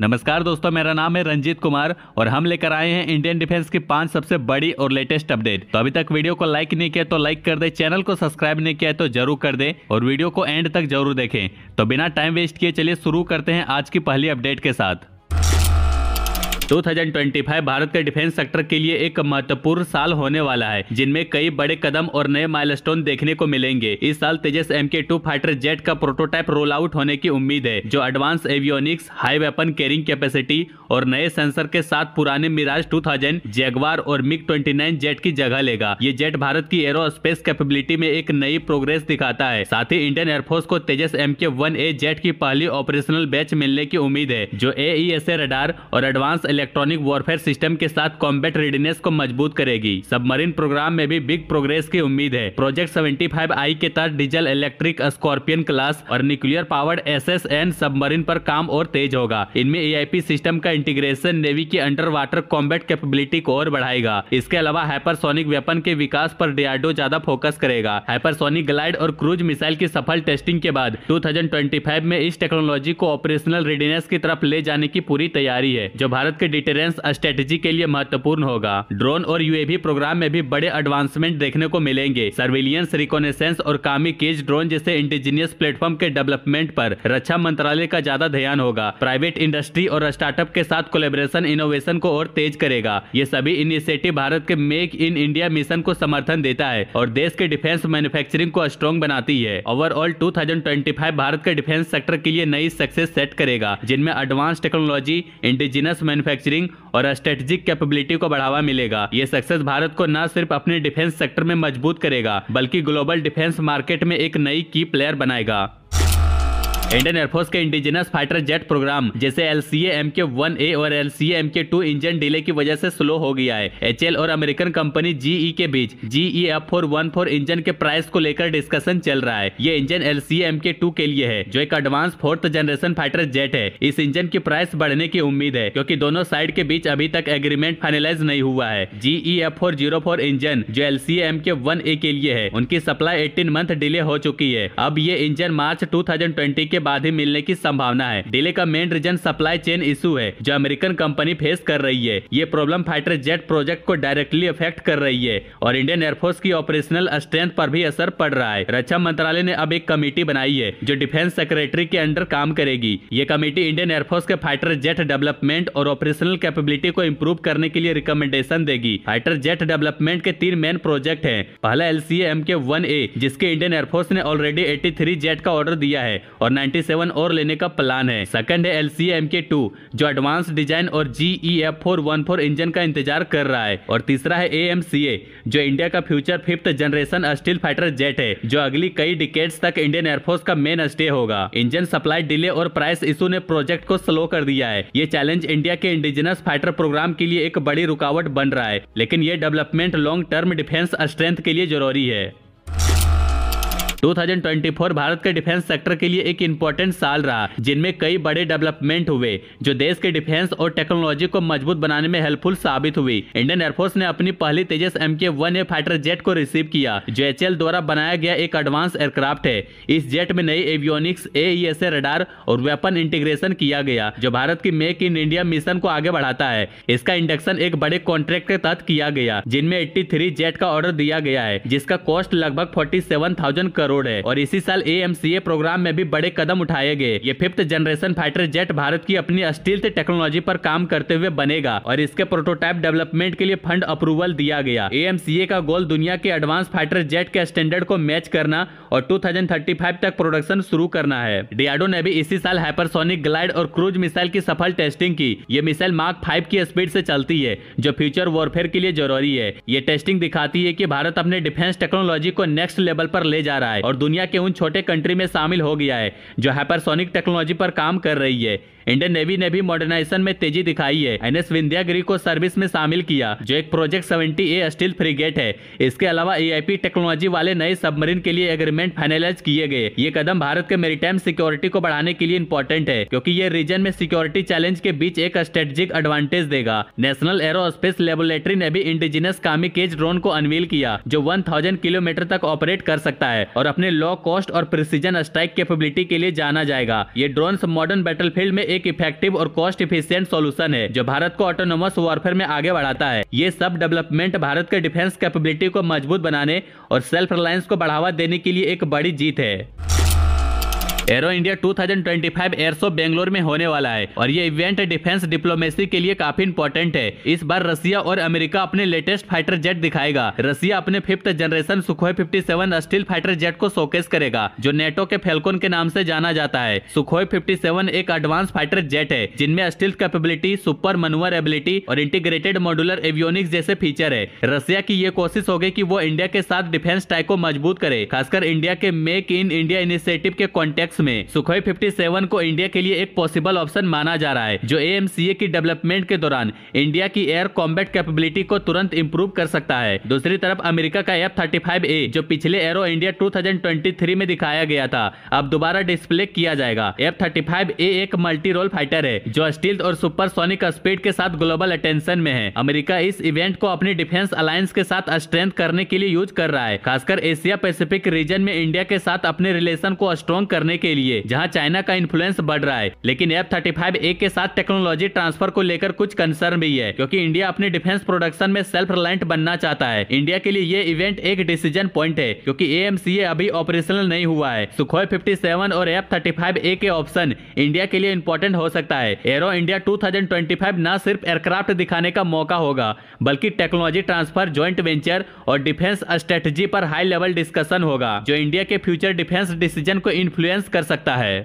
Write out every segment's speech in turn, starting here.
नमस्कार दोस्तों, मेरा नाम है रंजीत कुमार और हम लेकर आए हैं इंडियन डिफेंस की 5 सबसे बड़ी और लेटेस्ट अपडेट। तो अभी तक वीडियो को लाइक नहीं किया तो लाइक कर दे, चैनल को सब्सक्राइब नहीं किया तो जरूर कर दे और वीडियो को एंड तक जरूर देखें। तो बिना टाइम वेस्ट किए चलिए शुरू करते हैं आज की पहली अपडेट के साथ। 2025 भारत के डिफेंस सेक्टर के लिए एक महत्वपूर्ण साल होने वाला है, जिनमें कई बड़े कदम और नए माइलस्टोन देखने को मिलेंगे। इस साल तेजस MK2 फाइटर जेट का प्रोटोटाइप रोल आउट होने की उम्मीद है, जो advance avionics, high weapon carrying capacity और नए सेंसर के साथ पुराने मिराज 2000, जैगवार और MiG-29 जेट की जगह लेगा। ये जेट भारत की एरोस्पेस कैपेबिलिटी में एक नई प्रोग्रेस दिखाता है। साथ ही इंडियन एयरफोर्स को तेजस MK1A जेट की पहली ऑपरेशनल बैच मिलने की उम्मीद है, जो AESA रडार और एडवांस इलेक्ट्रॉनिक वॉरफेयर सिस्टम के साथ कॉम्बैट रेडीनेस को मजबूत करेगी। सबमरीन प्रोग्राम में भी बिग प्रोग्रेस की उम्मीद है। प्रोजेक्ट 75I के तहत डीजल इलेक्ट्रिक स्कॉर्पियन क्लास और न्यूक्लियर पावर्ड SSN सबमरीन पर काम और तेज होगा। इनमें AIP सिस्टम का इंटीग्रेशन नेवी की अंडर वाटर कॉम्बैट कैपेबिलिटी को और बढ़ाएगा। इसके अलावा हाइपरसोनिक वेपन के विकास पर DRDO ज्यादा फोकस करेगा। हाइपरसोनिक ग्लाइड और क्रूज मिसाइल की सफल टेस्टिंग के बाद 2025 में इस टेक्नोलॉजी को ऑपरेशनल रेडीनेस की तरफ ले जाने की पूरी तैयारी है, जो भारत के डिटेरेंस स्ट्रेटेजी के लिए महत्वपूर्ण होगा। ड्रोन और UAV प्रोग्राम में भी बड़े एडवांसमेंट देखने को मिलेंगे। सर्विलियंस, रिकॉनेसेंस और कामिकेज ड्रोन जैसे इंडिजिनियस प्लेटफॉर्म के डेवलपमेंट पर रक्षा मंत्रालय का ज्यादा ध्यान होगा। प्राइवेट इंडस्ट्री और स्टार्टअप के साथ कोलैबोरेशन इनोवेशन को और तेज करेगा। ये सभी इनिशिएटिव भारत के मेक इन इंडिया मिशन को समर्थन देता है और देश के डिफेंस मैन्युफैक्चरिंग को स्ट्रॉन्ग बनाती है। ओवरऑल 2025 भारत के डिफेंस सेक्टर के लिए नई सक्सेस सेट करेगा, जिनमें एडवांस टेक्नोलॉजी, इंडिजिनस मैन्युफैक्चरिंग और स्ट्रेटेजिक कैपेबिलिटी को बढ़ावा मिलेगा। ये सक्सेस भारत को न सिर्फ अपने डिफेंस सेक्टर में मजबूत करेगा, बल्कि ग्लोबल डिफेंस मार्केट में एक नई की प्लेयर बनाएगा। इंडियन एयरफोर्स के इंडिजिनस फाइटर जेट प्रोग्राम जैसे LCA MK1A और LCA MK2 इंजन डिले की वजह से स्लो हो गया है। HAL और अमेरिकन कंपनी GE के बीच GE F414 इंजन के प्राइस को लेकर डिस्कशन चल रहा है। ये इंजन LCA MK2 के लिए है, जो एक advance 4th generation fighter jet है। इस इंजन की प्राइस बढ़ने की उम्मीद है, क्योंकि दोनों साइड के बीच अभी तक एग्रीमेंट फाइनलाइज नहीं हुआ है। GE F404 इंजन जो LCA MK1A के लिए है, उनकी सप्लाई 18 मंथ डिले हो चुकी है। अब ये इंजन मार्च 2020 के बाद ही मिलने की संभावना है। डिले का main reason supply chain issue है, जो अमेरिकन कंपनी फेस कर रही है। ये प्रॉब्लम फाइटर जेट प्रोजेक्ट को डायरेक्टली अफेक्ट कर रही है और इंडियन एयरफोर्स की ऑपरेशनल स्ट्रेंथ पर भी असर पड़ रहा है। रक्षा मंत्रालय ने अब एक कमेटी बनाई है, जो डिफेंस सेक्रेटरी के अंडर काम करेगी। ये कमेटी इंडियन एयरफोर्स के फाइटर जेट डेवलपमेंट और ऑपरेशनल कैपेबिलिटी को इंप्रूव करने के लिए रिकमेंडेशन देगी। फाइटर जेट डेवलपमेंट के 3 मेन प्रोजेक्ट हैं। पहला LCA MK1A, जिसके इंडियन एयरफोर्स ने ऑलरेडी 83 जेट का ऑर्डर दिया है और 97 और लेने का प्लान है। सेकंड है LCA MK2, जो एडवांस डिजाइन और GE F414 इंजन का इंतजार कर रहा है। और तीसरा है AMCA, जो इंडिया का future 5th generation steel fighter jet है, जो अगली कई डिकेड्स तक इंडियन एयरफोर्स का मेन स्टे होगा। इंजन सप्लाई डिले और प्राइस इशू ने प्रोजेक्ट को स्लो कर दिया है। ये चैलेंज इंडिया के इंडिजिनस फाइटर प्रोग्राम के लिए एक बड़ी रुकावट बन रहा है, लेकिन ये development long term defence strength के लिए जरूरी है। 2024 भारत के डिफेंस सेक्टर के लिए एक इंपॉर्टेंट साल रहा, जिनमें कई बड़े डेवलपमेंट हुए, जो देश के डिफेंस और टेक्नोलॉजी को मजबूत बनाने में हेल्पफुल साबित हुई। इंडियन एयरफोर्स ने अपनी पहली तेजस MK1A फाइटर जेट को रिसीव किया, जो HAL द्वारा बनाया गया एक एडवांस एयरक्राफ्ट है। इस जेट में नई एवियोनिक्स, AESA रडार और वेपन इंटीग्रेशन किया गया, जो भारत की मेक इन इंडिया मिशन को आगे बढ़ाता है। इसका इंडक्शन एक बड़े कॉन्ट्रैक्ट के तहत किया गया, जिनमें 83 जेट का ऑर्डर दिया गया है, जिसका कॉस्ट लगभग 47,000 करोड़ है। और इसी साल AMCA प्रोग्राम में भी बड़े कदम उठाए गए। ये 5th generation fighter jet Bharat की अपनी स्टील्थ टेक्नोलॉजी पर काम करते हुए बनेगा और इसके प्रोटोटाइप डेवलपमेंट के लिए फंड अप्रूवल दिया गया। AMCA का गोल दुनिया के एडवांस फाइटर जेट के स्टैंडर्ड को मैच करना और 2035 तक प्रोडक्शन शुरू करना है। DRDO ने भी इसी साल हाइपरसोनिक ग्लाइड और क्रूज मिसाइल की सफल टेस्टिंग की। ये मिसाइल मार्क 5 की स्पीड से चलती है, जो फ्यूचर वॉरफेयर के लिए जरूरी है। ये टेस्टिंग दिखाती है कि भारत अपने डिफेंस टेक्नोलॉजी को नेक्स्ट लेवल पर ले जा रहा है और दुनिया के उन छोटे कंट्री में शामिल हो गया है, जो हाइपरसोनिक टेक्नोलॉजी पर काम कर रही है। इंडियन नेवी ने भी मॉडर्नाइजेशन में तेजी दिखाई है। NS विंध्यागिरी को सर्विस में शामिल किया, जो एक प्रोजेक्ट 70A स्टील फ्रिगेट है। इसके अलावा AIP टेक्नोलॉजी वाले नए सबमरीन के लिए एग्रीमेंट फाइनलाइज किए गए। ये कदम भारत के मैरीटाइम सिक्योरिटी को बढ़ाने के लिए इंपॉर्टेंट है, क्योंकि ये रीजन में सिक्योरिटी चैलेंज के बीच एक स्ट्रेटेजिक एडवांटेज देगा। नेशनल एरोस्पेस लेबोरेटरी ने भी इंडिजिनस कामिकेज ड्रोन को अनवील किया, जो 1000 किलोमीटर तक ऑपरेट कर सकता है और अपने लो कॉस्ट और प्रिसीजन स्ट्राइक कैपेबिलिटी के लिए जाना जाएगा। ये ड्रोन्स मॉडर्न बैटलफील्ड में एक इफेक्टिव और कॉस्ट इफिशिएंट सॉल्यूशन है जो भारत को ऑटोनोमस वॉरफेयर में आगे बढ़ाता है। ये सब डेवलपमेंट भारत के डिफेंस कैपेबिलिटी को मजबूत बनाने और सेल्फ रिलायंस को बढ़ावा देने के लिए एक बड़ी जीत है। Arrow India 2025 air show Bangalore में होने वाला है और ये इवेंट डिफेंस डिप्लोमेसी के लिए काफी इंपॉर्टेंट है। इस बार रसिया और अमेरिका अपने लेटेस्ट फाइटर जेट दिखाएगा। रसिया अपने 5th generation Sukhoi 57 steel fighter jet को शोकेस करेगा जो नेटो के फैल्कन के नाम से जाना जाता है। सुखोई 57 एक एडवांस फाइटर जेट है जिनमें स्टील कैपेबिलिटी, सुपर मनूवरेबिलिटी और इंटीग्रेटेड मॉड्यूलर एवियोनिक्स जैसे फीचर है। रसिया की ये कोशिश होगी कि वो इंडिया के साथ डिफेंस टाई को मजबूत करे, खासकर इंडिया के मेक इन इंडिया इनिशिएटिव के कॉन्टेक्स्ट में। सुखोई 57 को इंडिया के लिए एक पॉसिबल ऑप्शन माना जा रहा है जो AMCA की डेवलपमेंट के दौरान इंडिया की एयर कॉम्बैट कैपेबिलिटी को तुरंत इंप्रूव कर सकता है। दूसरी तरफ अमेरिका का F-35A जो पिछले एरो इंडिया 2023 में दिखाया गया था अब दोबारा डिस्प्ले किया जाएगा। F-35A एक मल्टी रोल फाइटर है जो स्टील्थ और सुपरसोनिक स्पीड के साथ ग्लोबल अटेंशन में है। अमेरिका इस इवेंट को अपनी डिफेंस अलायंस के साथ स्ट्रेंथ करने के लिए यूज कर रहा है, खासकर एशिया पैसिफिक रीजन में इंडिया के साथ अपने रिलेशन को स्ट्रॉन्ग करने के लिए जहां चाइना का इन्फ्लुएंस बढ़ रहा है। लेकिन F-35A के साथ टेक्नोलॉजी ट्रांसफर को लेकर कुछ कंसर्न भी है क्योंकि इंडिया अपने डिफेंस प्रोडक्शन में सेल्फ रिलायंट बनना चाहता है। इंडिया के लिए ये इवेंट एक डिसीजन पॉइंट है क्योंकि AMCA अभी ऑपरेशनल नहीं हुआ है। सुखोई 57 और F-35A के ऑप्शन इंडिया के लिए इंपॉर्टेंट हो सकता है। एरो इंडिया 2025 न सिर्फ एयरक्राफ्ट दिखाने का मौका होगा बल्कि टेक्नोलॉजी ट्रांसफर, ज्वाइंट वेंचर और डिफेंस स्ट्रेटजी पर हाई लेवल डिस्कशन होगा जो इंडिया के फ्यूचर डिफेंस डिसीजन को इन्फ्लुएंस कर सकता है।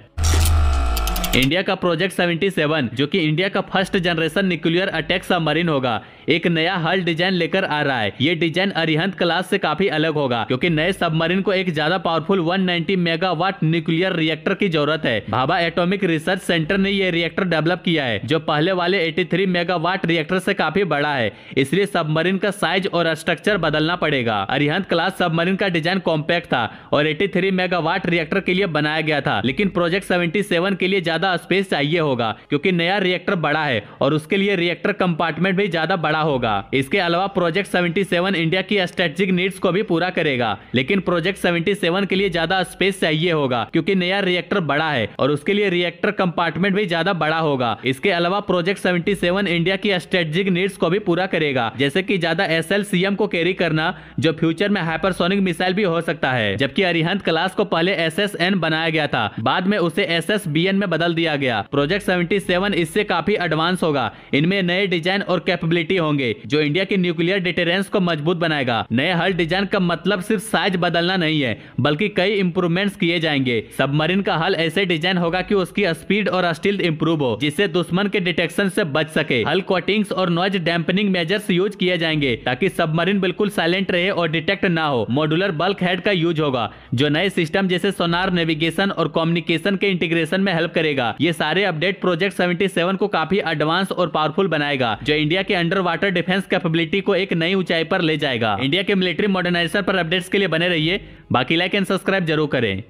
इंडिया का प्रोजेक्ट 77 जो कि इंडिया का first generation nuclear attack submarine होगा एक नया हल डिजाइन लेकर आ रहा है। ये डिजाइन अरिहंत क्लास से काफी अलग होगा क्योंकि नए सबमरीन को एक ज्यादा पावरफुल 190 मेगावाट न्यूक्लियर रिएक्टर की जरूरत है। भाभा एटॉमिक रिसर्च सेंटर ने ये रिएक्टर डेवलप किया है जो पहले वाले 83 मेगावाट रिएक्टर से काफी बड़ा है, इसलिए सबमरीन का साइज और स्ट्रक्चर बदलना पड़ेगा। अरिहंत क्लास सबमरीन का डिजाइन कॉम्पैक्ट था और 83 मेगावाट रिएक्टर के लिए बनाया गया था, लेकिन प्रोजेक्ट 77 के लिए ज्यादा स्पेस चाहिए होगा क्योंकि नया रिएक्टर बड़ा है और उसके लिए रिएक्टर कंपार्टमेंट भी ज्यादा बड़ा होगा। इसके अलावा प्रोजेक्ट 77 इंडिया की स्ट्रेटेजिक नीड्स को भी पूरा करेगा, लेकिन प्रोजेक्ट 77 के लिए ज्यादा स्पेस चाहिए होगा क्योंकि नया रिएक्टर बड़ा है और उसके लिए रिएक्टर कंपार्टमेंट भी ज्यादा बड़ा होगा। इसके अलावा प्रोजेक्ट 77 इंडिया की स्ट्रेटेजिक नीड्स को भी पूरा करेगा, जैसे कि ज्यादा SLCM को कैरी करना जो फ्यूचर में हाइपरसोनिक मिसाइल भी हो सकता है। जबकि अरिहंत क्लास को पहले SSN बनाया गया था, बाद में उसे SSBN में बदल दिया गया। प्रोजेक्ट 77 इससे काफी एडवांस होगा। इनमें नए डिजाइन और कैपेबिलिटी होंगे जो इंडिया की न्यूक्लियर डिटेरेंस को मजबूत बनाएगा। नए हल डिजाइन का मतलब सिर्फ साइज बदलना नहीं है बल्कि कई इंप्रूवमेंट्स किए जाएंगे। सबमरीन का हल ऐसे डिजाइन होगा कि उसकी स्पीड और स्टील्थ इंप्रूव हो जिससे दुश्मन के डिटेक्शन से बच सके। हल कोटिंग्स और नॉइज डैम्पनिंग मेजर्स यूज किए जाएंगे ताकि सबमरीन बिल्कुल साइलेंट रहे और डिटेक्ट ना हो। मॉड्यूलर बल्क हेड का यूज होगा जो नए सिस्टम जैसे सोनार, नेविगेशन और कम्युनिकेशन के इंटीग्रेशन में हेल्प करेगा। ये सारे अपडेट प्रोजेक्ट 77 को काफी एडवांस और पावरफुल बनाएगा जो इंडिया के अंडर वाटर डिफेंस कैपेबिलिटी को एक नई ऊंचाई पर ले जाएगा। इंडिया के मिलिट्री मॉडर्नाइजेशन पर अपडेट्स के लिए बने रहिए। बाकी लाइक एंड सब्सक्राइब जरूर करें।